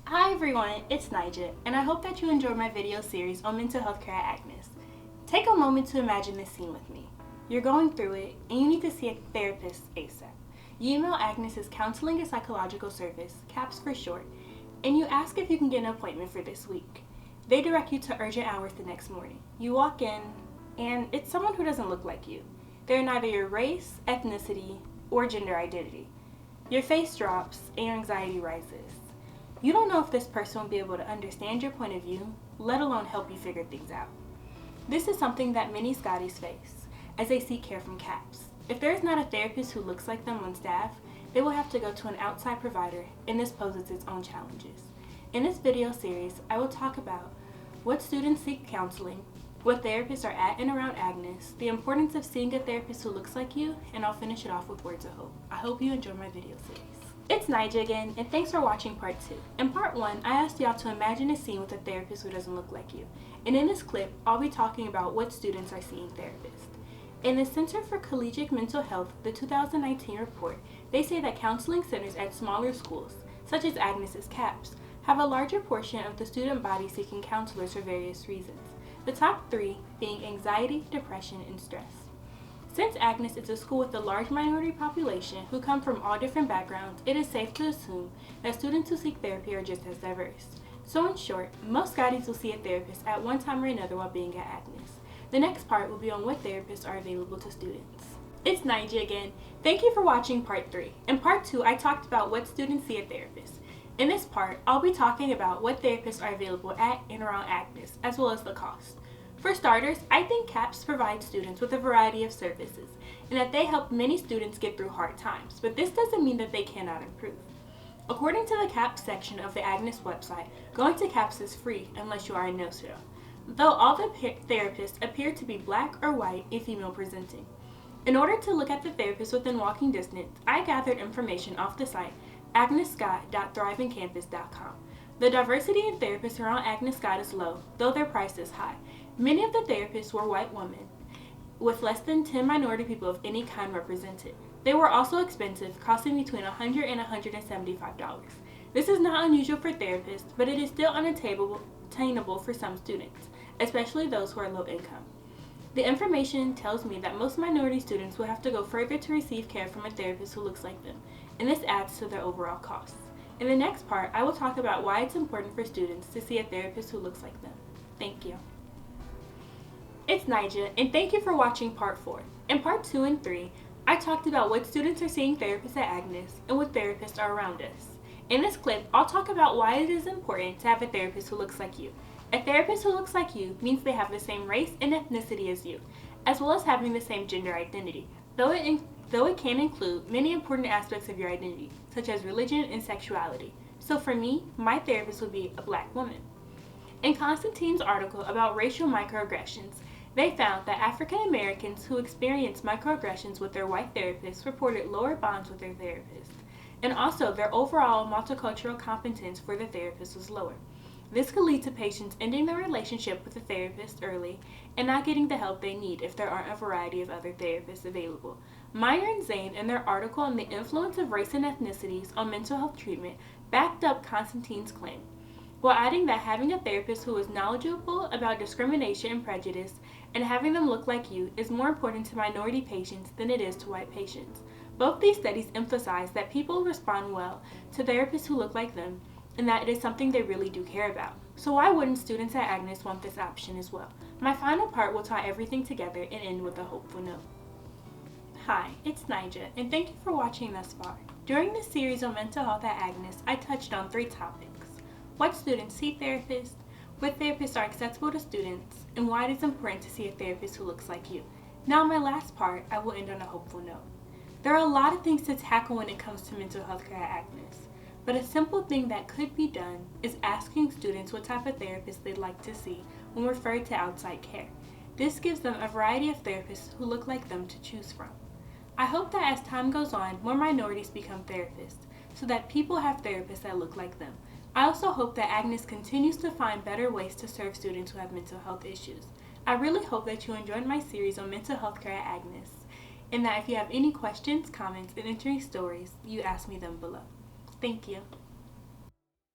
Hi everyone, it's NyJia, and I hope that you enjoyed my video series on mental health care at Agnes. Take a moment to imagine this scene with me. You're going through it, and you need to see a therapist ASAP. You email Agnes's Counseling and Psychological Service, CAPS for short, and you ask if you can get an appointment for this week. They direct you to urgent hours the next morning. You walk in, and it's someone who doesn't look like you. They're neither your race, ethnicity, or gender identity. Your face drops, and your anxiety rises. You don't know if this person will be able to understand your point of view, let alone help you figure things out. This is something that many Scotties face as they seek care from CAPS. If there is not a therapist who looks like them on staff, they will have to go to an outside provider, and this poses its own challenges. In this video series, I will talk about what students seek counseling, what therapists are at and around Agnes, the importance of seeing a therapist who looks like you, and I'll finish it off with words of hope. I hope you enjoy my video series. It's NyJia again, and thanks for watching part 2. In part 1, I asked y'all to imagine a scene with a therapist who doesn't look like you. And in this clip, I'll be talking about what students are seeing therapists. In the Center for Collegiate Mental Health, the 2019 report, they say that counseling centers at smaller schools, such as Agnes's CAPS, have a larger portion of the student body seeking counselors for various reasons. The top 3 being anxiety, depression, and stress. Since Agnes is a school with a large minority population who come from all different backgrounds, it is safe to assume that students who seek therapy are just as diverse. So in short, most Scotties will see a therapist at one time or another while being at Agnes. The next part will be on what therapists are available to students. It's NyJia again. Thank you for watching part 3. In part 2, I talked about what students see a therapist. In this part, I'll be talking about what therapists are available at and around Agnes, as well as the cost. For starters, I think CAPS provides students with a variety of services, and that they help many students get through hard times, but this doesn't mean that they cannot improve. According to the CAPS section of the Agnes website, going to CAPS is free unless you are a no-show, though all the therapists appear to be black or white and female presenting. In order to look at the therapists within walking distance, I gathered information off the site agnesScott.thrivingcampus.com. The diversity in therapists around Agnes Scott is low, though their price is high. Many of the therapists were white women, with less than 10 minority people of any kind represented. They were also expensive, costing between $100 and $175. This is not unusual for therapists, but it is still unattainable for some students, especially those who are low income. The information tells me that most minority students will have to go further to receive care from a therapist who looks like them, and this adds to their overall costs. In the next part, I will talk about why it's important for students to see a therapist who looks like them. Thank you. It's NyJia, and thank you for watching part 4. In part 2 and 3, I talked about what students are seeing therapists at Agnes and what therapists are around us. In this clip, I'll talk about why it is important to have a therapist who looks like you. A therapist who looks like you means they have the same race and ethnicity as you, as well as having the same gender identity, though it can include many important aspects of your identity, such as religion and sexuality. So for me, my therapist would be a black woman. In Constantine's article about racial microaggressions, they found that African Americans who experienced microaggressions with their white therapists reported lower bonds with their therapist, and also their overall multicultural competence for the therapist was lower. This could lead to patients ending their relationship with the therapist early and not getting the help they need if there aren't a variety of other therapists available. Meyer and Zane, in their article on the influence of race and ethnicities on mental health treatment, backed up Constantine's claim, while adding that having a therapist who is knowledgeable about discrimination and prejudice and having them look like you is more important to minority patients than it is to white patients. Both these studies emphasize that people respond well to therapists who look like them and that it is something they really do care about. So why wouldn't students at Agnes want this option as well? My final part will tie everything together and end with a hopeful note. Hi, it's NyJia, and thank you for watching thus far. During this series on mental health at Agnes, I touched on 3 topics. What students see therapists, what therapists are accessible to students, and why it is important to see a therapist who looks like you. Now in my last part, I will end on a hopeful note. There are a lot of things to tackle when it comes to mental health care at Agnes, but a simple thing that could be done is asking students what type of therapist they'd like to see when referred to outside care. This gives them a variety of therapists who look like them to choose from. I hope that as time goes on, more minorities become therapists, so that people have therapists that look like them. I also hope that Agnes continues to find better ways to serve students who have mental health issues. I really hope that you enjoyed my series on mental health care at Agnes, and that if you have any questions, comments, and interesting stories, you ask me them below. Thank you.